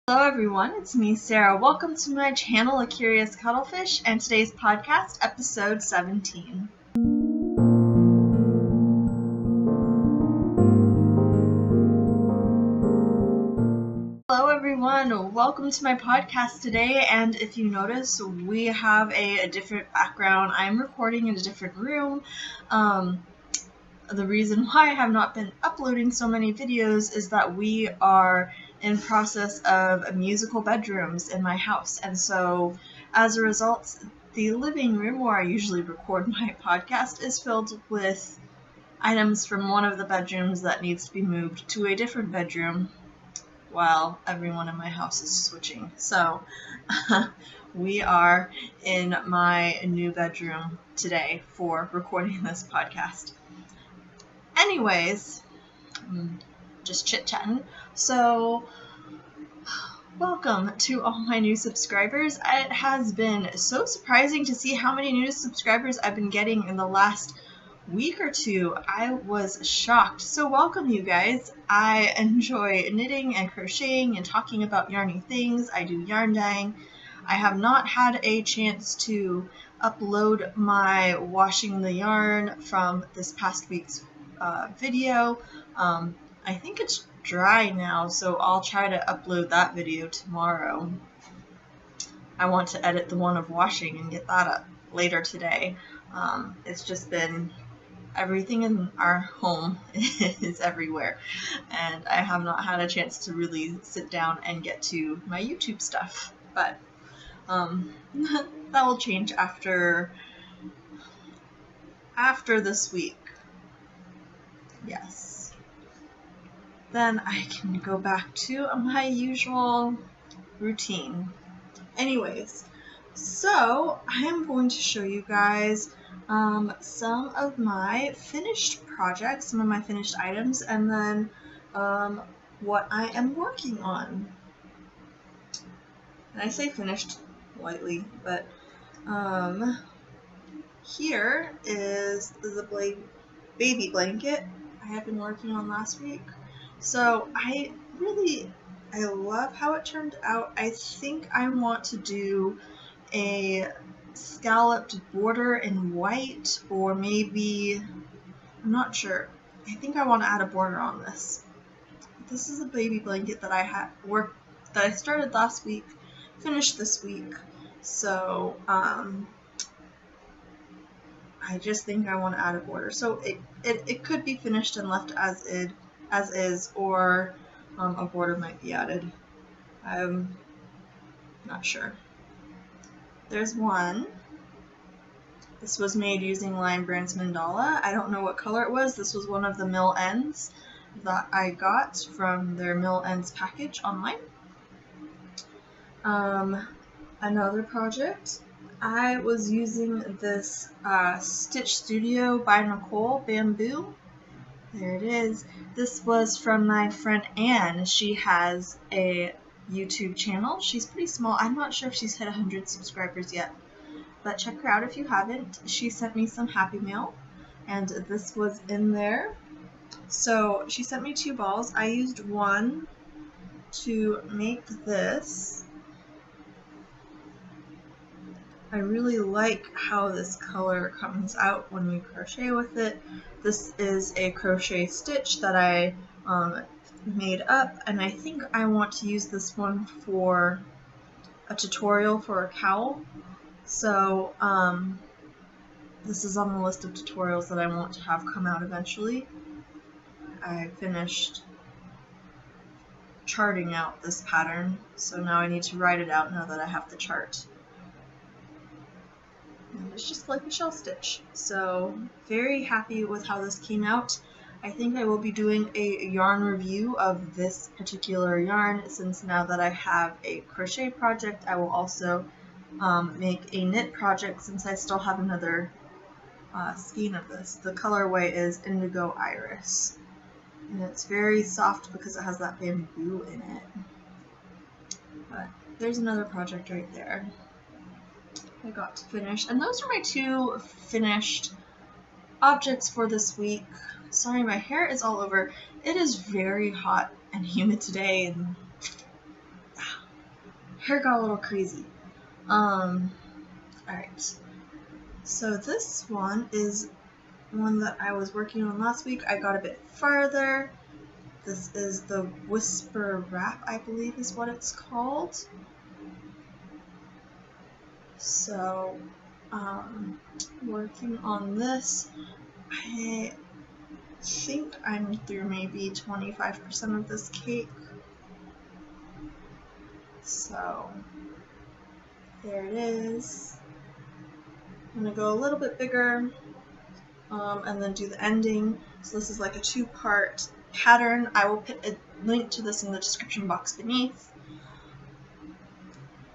Hello everyone, it's me, Sarah. Welcome to my channel, A Curious Cuttlefish, and today's podcast, episode 17. Hello everyone, welcome to my podcast today, and if you notice, we have a different background. I'm recording in a different room. The reason why I have not been uploading so many videos is that we are in process of musical bedrooms in my house, and so as a result, the living room where I usually record my podcast is filled with items from one of the bedrooms that needs to be moved to a different bedroom while everyone in my house is switching. So we are in my new bedroom today for recording this podcast. Anyways, just chit-chatting. So, welcome to all my new subscribers. It has been so surprising to see how many new subscribers I've been getting in the last week or two. I was shocked. So welcome, you guys. I enjoy knitting and crocheting and talking about yarny things. I do yarn dyeing. I have not had a chance to upload my washing the yarn from this past week's video. I think it's dry now, so I'll try to upload that video tomorrow. I want to edit the one of washing and get that up later today. It's just been everything in our home is everywhere, and I have not had a chance to really sit down and get to my YouTube stuff, but that will change after this week. Yes. Then I can go back to my usual routine. Anyways, so I am going to show you guys some of my finished projects, some of my finished items, and then what I am working on. And I say finished lightly, but here is the baby blanket I have been working on last week. So I love how it turned out. I think I want to do a scalloped border in white, or maybe, I'm not sure. I think I want to add a border on this. This is a baby blanket that I started last week, finished this week. So I just think I want to add a border. So it could be finished and left as is, or a border might be added. I'm not sure. There's one. This was made using Lion Brand's mandala. I don't know what color it was. This was one of the mill ends that I got from their mill ends package online. Another project, I was using this Stitch Studio by Nicole Bamboo. There it is. This was from my friend Anne. She has a YouTube channel. She's pretty small. I'm not sure if she's hit 100 subscribers yet, but check her out if you haven't. She sent me some Happy Mail, and this was in there. So she sent me 2 balls. I used one to make this. I really like how this color comes out when we crochet with it. This is a crochet stitch that I made up, and I think I want to use this one for a tutorial for a cowl. So this is on the list of tutorials that I want to have come out eventually. I finished charting out this pattern, so now I need to write it out now that I have the chart. And it's just like a shell stitch. So very happy with how this came out. I think I will be doing a yarn review of this particular yarn, since now that I have a crochet project, I will also make a knit project, since I still have another skein of this. The colorway is Indigo Iris, and it's very soft because it has that bamboo in it. But there's another project right there I got to finish, and those are my 2 finished objects for this week. Sorry, my hair is all over. It is very hot and humid today, and hair got a little crazy. Alright. So this one is one that I was working on last week. I got a bit farther. This is the Whisper Wrap, I believe is what it's called. So, working on this, I think I'm through maybe 25% of this cake. So, there it is. I'm going to go a little bit bigger, and then do the ending. So this is like a 2-part pattern. I will put a link to this in the description box beneath.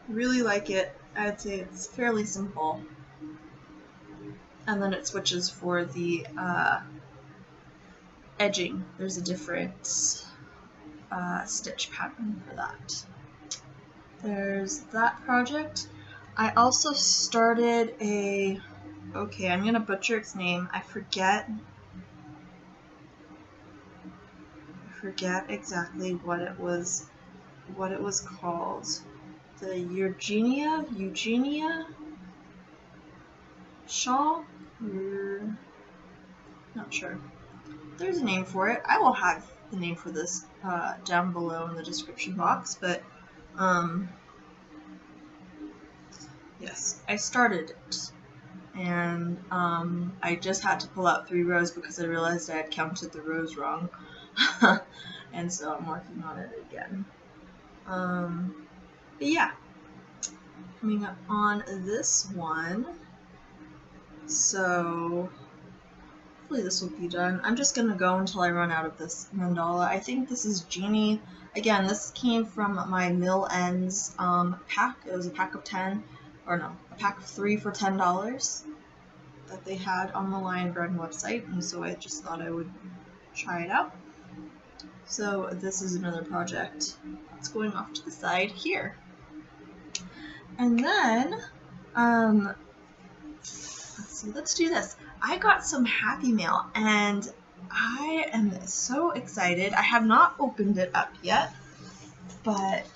Really like it. I'd say it's fairly simple. And then it switches for the edging. There's a different stitch pattern for that. There's that project. I also started a, okay, I'm gonna butcher its name. I forget exactly what it was called. The Eugenia shawl? Not sure. There's a name for it. I will have the name for this down below in the description box, but yes, I started it, and I just had to pull out 3 rows because I realized I had counted the rows wrong, and so I'm working on it again. But yeah, coming up on this one, so hopefully this will be done. I'm just going to go until I run out of this mandala. I think this is Genie. Again, this came from my Mill Ends pack. It was a pack of 10, or no, a pack of 3 for $10 that they had on the Lion Garden website, and so I just thought I would try it out. So this is another project that's going off to the side here. And then, let's do this. I got some Happy Mail, and I am so excited. I have not opened it up yet, but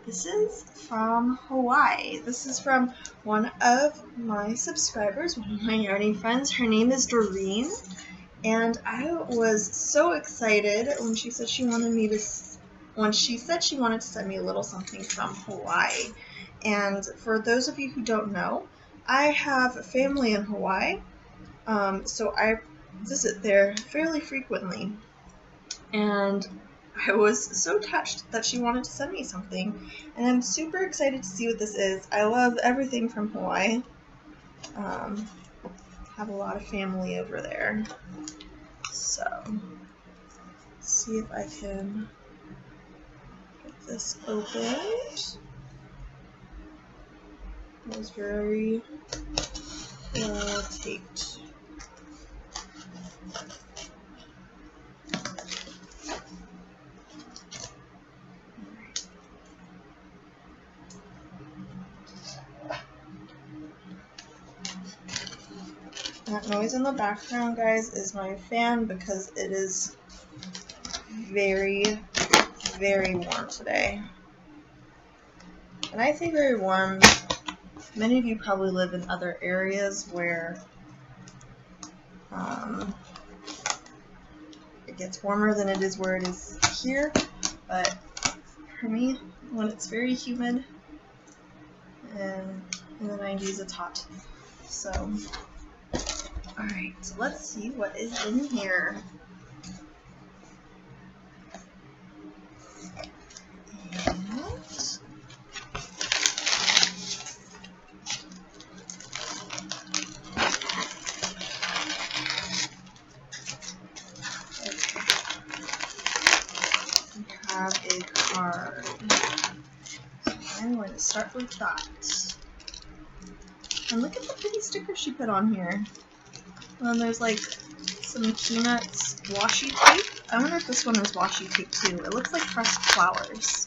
this is from Hawaii. This is from one of my subscribers, one of my yarning friends. Her name is Doreen, and I was so excited when she said she wanted to send me a little something from Hawaii. And for those of you who don't know, I have family in Hawaii, so I visit there fairly frequently, and I was so touched that she wanted to send me something, and I'm super excited to see what this is. I love everything from Hawaii. Have a lot of family over there, so let's see if I can get this opened. It was very well taped. That noise in the background, guys, is my fan because it is very, very warm today. And I say very warm. Many of you probably live in other areas where it gets warmer than it is where it is here, but for me, when it's very humid and in the 90s, it's hot. So, alright, so let's see what is in here. Have a card. So I'm going to start with that. And look at the pretty sticker she put on here. And then there's like some peanuts washi tape. I wonder if this one is washi tape too. It looks like pressed flowers.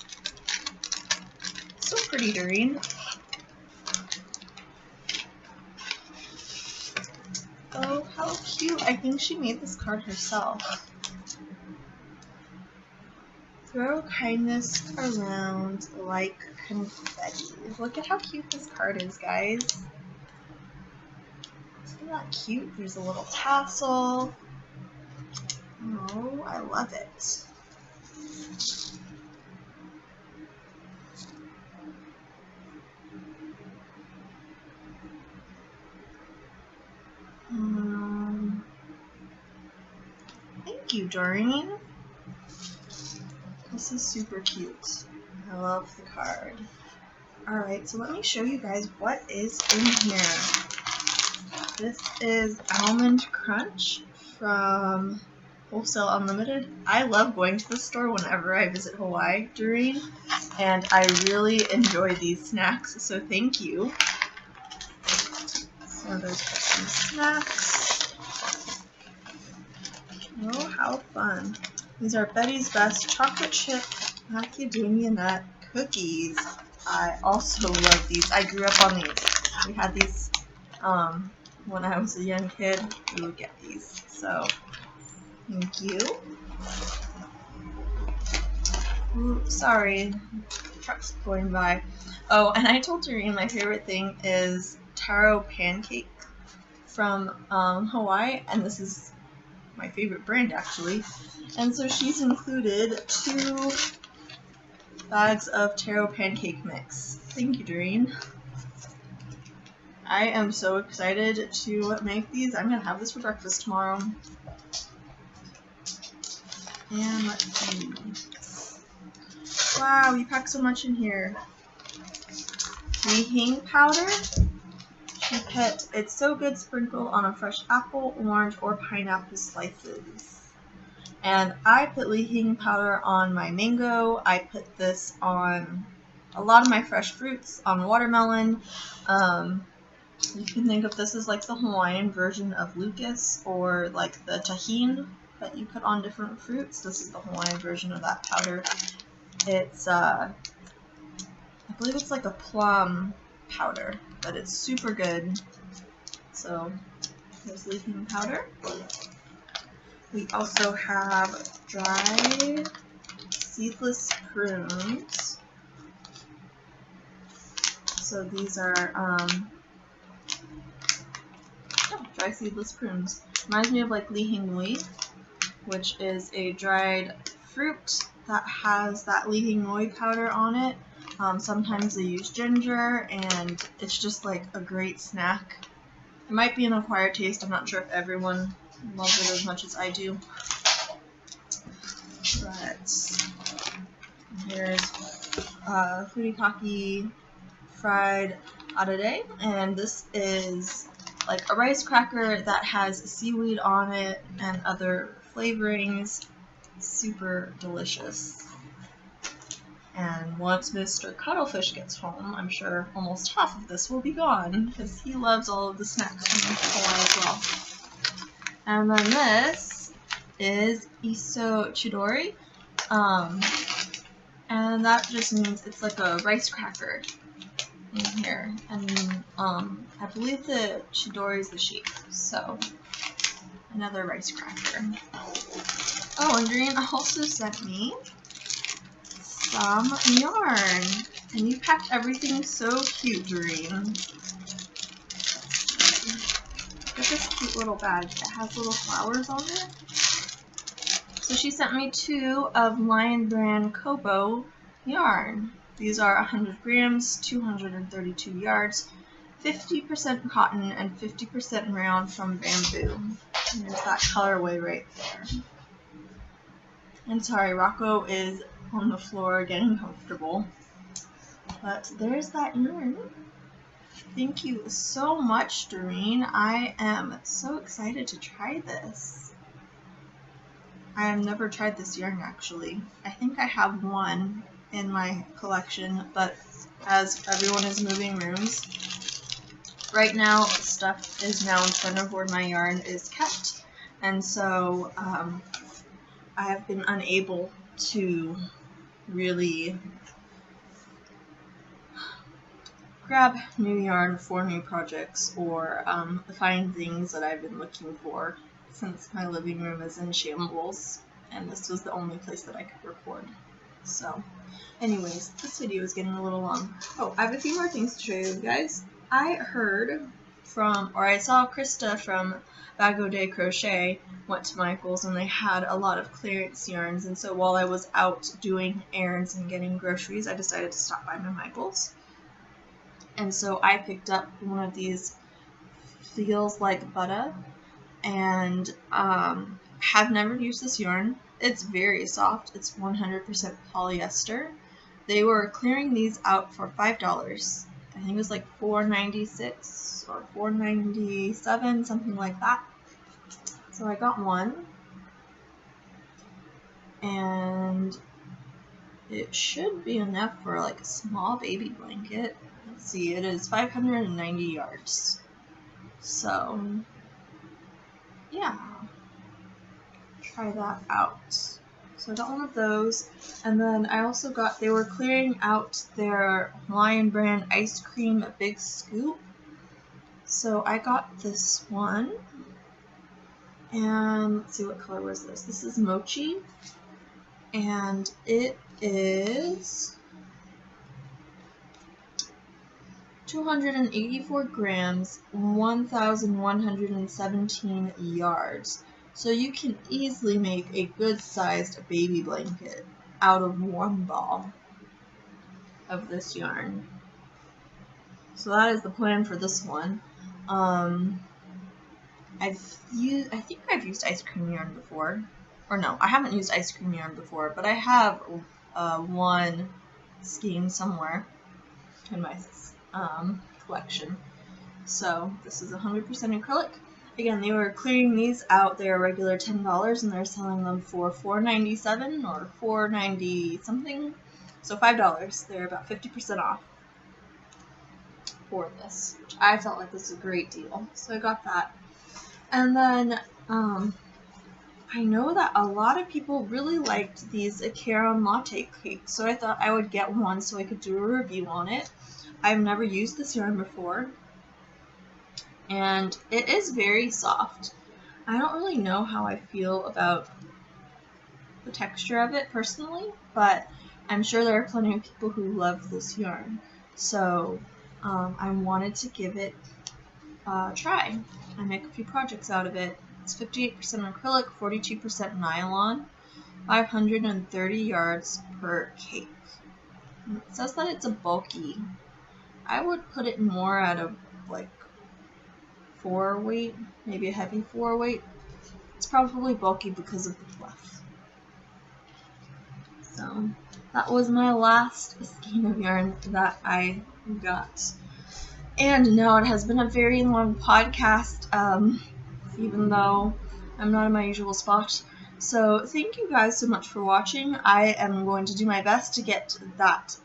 So pretty, Doreen. Oh, how cute. I think she made this card herself. Throw kindness around like confetti. Look at how cute this card is, guys. Isn't that cute? There's a little tassel. Oh, I love it. Thank you, Doreen. This is super cute. I love the card. Alright, so let me show you guys what is in here. This is Almond Crunch from Wholesale Unlimited. I love going to the store whenever I visit Hawaii, Doreen, and I really enjoy these snacks, so thank you. So there's some snacks. Oh, how fun. These are Betty's Best chocolate chip macadamia nut cookies. I also love these. I grew up on these. We had these when I was a young kid. We would get these. So, thank you. Ooh, sorry. Truck's going by. Oh, and I told Doreen my favorite thing is taro pancake from Hawaii, and this is my favorite brand actually. And so she's included 2 bags of taro pancake mix. Thank you, Doreen. I am so excited to make these. I'm gonna have this for breakfast tomorrow. And let's see. Wow, you packed so much in here. Li-hing powder. She put, it's so good, sprinkle on a fresh apple, orange, or pineapple slices. And I put Li-hing powder on my mango. I put this on a lot of my fresh fruits, on watermelon. You can think of this as like the Hawaiian version of Lucas, or like the tahine that you put on different fruits. This is the Hawaiian version of that powder. It's, I believe it's like a plum powder, but it's super good. So there's Li-hing powder. We also have dried seedless prunes. So these are dry seedless prunes. Reminds me of like Li-hing Nui, which is a dried fruit that has that Li-hing Nui powder on it. Sometimes they use ginger, and it's just like a great snack. It might be an acquired taste. I'm not sure if everyone loves it as much as I do. But here's furikake fried arare, and this is like a rice cracker that has seaweed on it and other flavorings. Super delicious. And once Mr. Cuttlefish gets home, I'm sure almost half of this will be gone, because he loves all of the snacks from Hawaii as well. And then this is iso chidori, and that just means it's like a rice cracker in here. And I believe the chidori is the shape, so another rice cracker. Oh, and Doreen also sent me some yarn, and you packed everything so cute, Doreen. Look at this cute little bag. It has little flowers on it. So she sent me 2 of Lion Brand Kobo yarn. These are 100 grams, 232 yards, 50% cotton and 50% rayon from bamboo. And there's that colorway right there. And sorry, Rocco is on the floor getting comfortable. But there's that yarn. Thank you so much, Doreen. I am so excited to try this. I have never tried this yarn actually. I think I have one in my collection, but as everyone is moving rooms, right now stuff is now in front of where my yarn is kept, and so I have been unable to really grab new yarn for new projects or find things that I've been looking for, since my living room is in shambles and this was the only place that I could record. So anyways, this video is getting a little long. Oh, I have a few more things to show you guys. I heard from, or I saw Krista from Bago de Crochet went to Michael's and they had a lot of clearance yarns, and so while I was out doing errands and getting groceries, I decided to stop by my Michael's. And so I picked up one of these Feels Like Butter, and have never used this yarn. It's very soft. It's 100% polyester. They were clearing these out for $5. I think it was like $4.96 or $4.97, something like that. So I got one, and it should be enough for like a small baby blanket. Let's see, it is 590 yards. So yeah, try that out. So I got one of those, and then I also got, they were clearing out their Lion brand ice cream big scoop. So I got this one, and let's see, what color was this? This is Mochi, and it is 284 grams, 1,117 yards. So you can easily make a good-sized baby blanket out of one ball of this yarn. So that is the plan for this one. I think I've used ice cream yarn before. Or no, I haven't used ice cream yarn before, but I have one skein somewhere in my collection. So this is 100% acrylic. Again, they were clearing these out. They're regular $10, and they're selling them for $4.97 or $4.90 something. So $5. They're about 50% off for this, which I felt like this was a great deal. So I got that. And then I know that a lot of people really liked these carom latte cakes, so I thought I would get one so I could do a review on it. I've never used this yarn before, and it is very soft. I don't really know how I feel about the texture of it personally, but I'm sure there are plenty of people who love this yarn. So I wanted to give it a try. I make a few projects out of it. It's 58% acrylic, 42% nylon, 530 yards per cake. And it says that it's a bulky. I would put it more at a like 4 weight, maybe a heavy 4 weight. It's probably bulky because of the fluff. So that was my last skein of yarn that I got. And now it has been a very long podcast, even though I'm not in my usual spot. So thank you guys so much for watching. I am going to do my best to get that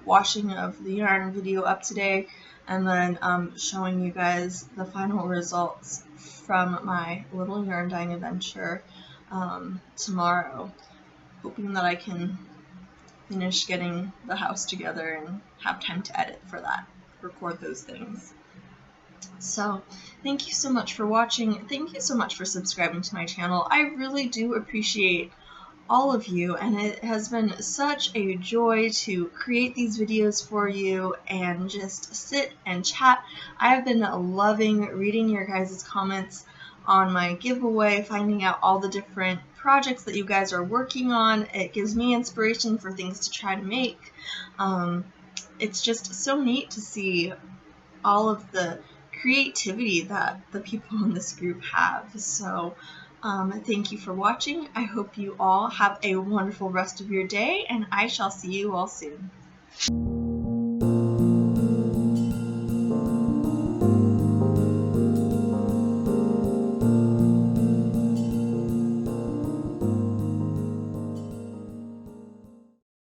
washing of the yarn video up today, and then showing you guys the final results from my little yarn dyeing adventure tomorrow, hoping that I can finish getting the house together and have time to edit for that, record those things. So thank you so much for watching. Thank you so much for subscribing to my channel. I really do appreciate all of you, and it has been such a joy to create these videos for you and just sit and chat. I have been loving reading your guys' comments on my giveaway, finding out all the different projects that you guys are working on. It gives me inspiration for things to try to make. It's just so neat to see all of the creativity that the people in this group have. So thank you for watching. I hope you all have a wonderful rest of your day, and I shall see you all soon.